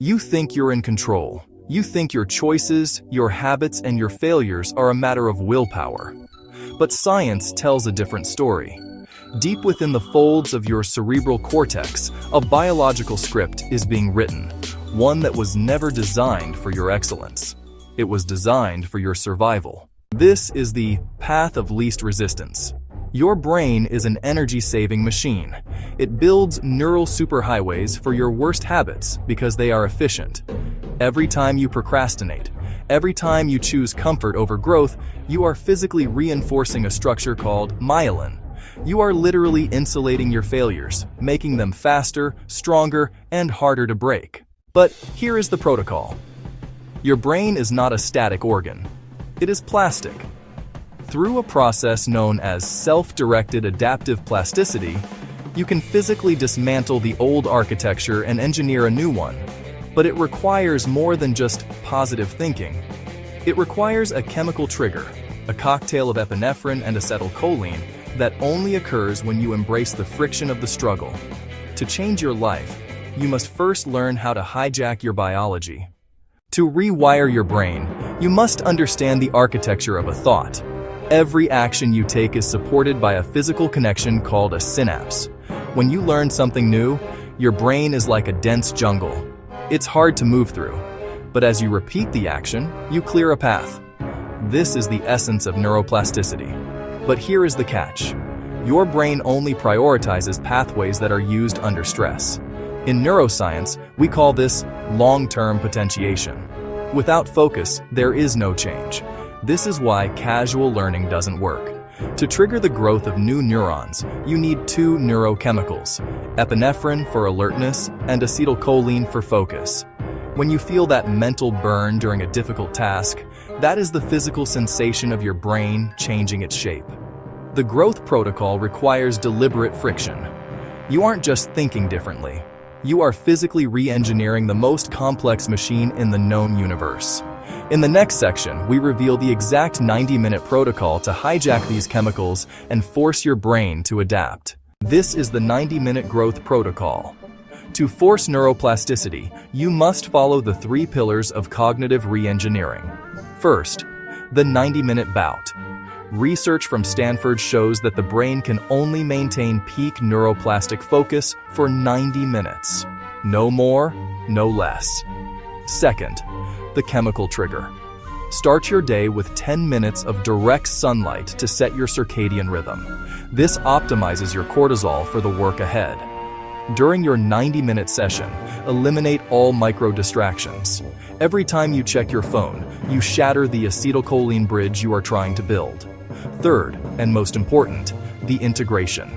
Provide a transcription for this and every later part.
You think you're in control. You think your choices, your habits, and your failures are a matter of willpower. But science tells a different story. Deep within the folds of your cerebral cortex, a biological script is being written, one that was never designed for your excellence. It was designed for your survival. This is the path of least resistance. Your brain is an energy-saving machine. It builds neural superhighways for your worst habits because they are efficient. Every time you procrastinate, every time you choose comfort over growth, you are physically reinforcing a structure called myelin. You are literally insulating your failures, making them faster, stronger, and harder to break. But here is the protocol. Your brain is not a static organ. It is plastic. Through a process known as self-directed adaptive plasticity, you can physically dismantle the old architecture and engineer a new one. But it requires more than just positive thinking. It requires a chemical trigger, a cocktail of epinephrine and acetylcholine that only occurs when you embrace the friction of the struggle. To change your life, you must first learn how to hijack your biology. To rewire your brain, you must understand the architecture of a thought. Every action you take is supported by a physical connection called a synapse. When you learn something new, your brain is like a dense jungle. It's hard to move through, but as you repeat the action, you clear a path. This is the essence of neuroplasticity. But here is the catch. Your brain only prioritizes pathways that are used under stress. In neuroscience, we call this long-term potentiation. Without focus, there is no change. This is why casual learning doesn't work. To trigger the growth of new neurons, you need two neurochemicals, epinephrine for alertness and acetylcholine for focus. When you feel that mental burn during a difficult task, that is the physical sensation of your brain changing its shape. The growth protocol requires deliberate friction. You aren't just thinking differently. You are physically re-engineering the most complex machine in the known universe. In the next section, we reveal the exact 90-minute protocol to hijack these chemicals and force your brain to adapt. This is the 90-minute growth protocol. To force neuroplasticity, you must follow the 3 pillars of cognitive re-engineering. First, the 90-minute bout. Research from Stanford shows that the brain can only maintain peak neuroplastic focus for 90 minutes. No more, no less. Second, the chemical trigger. Start your day with 10 minutes of direct sunlight to set your circadian rhythm. This optimizes your cortisol for the work ahead. During your 90-minute session, eliminate all micro-distractions. Every time you check your phone, you shatter the acetylcholine bridge you are trying to build. Third, and most important, the integration.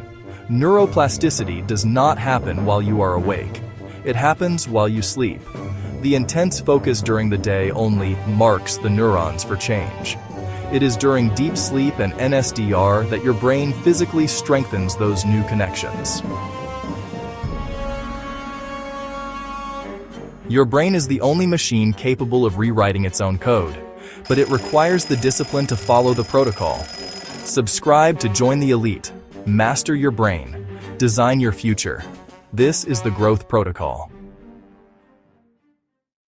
Neuroplasticity does not happen while you are awake. It happens while you sleep. The intense focus during the day only marks the neurons for change. It is during deep sleep and NSDR that your brain physically strengthens those new connections. Your brain is the only machine capable of rewriting its own code, but it requires the discipline to follow the protocol. Subscribe to join the elite, master your brain, design your future. This is the growth protocol.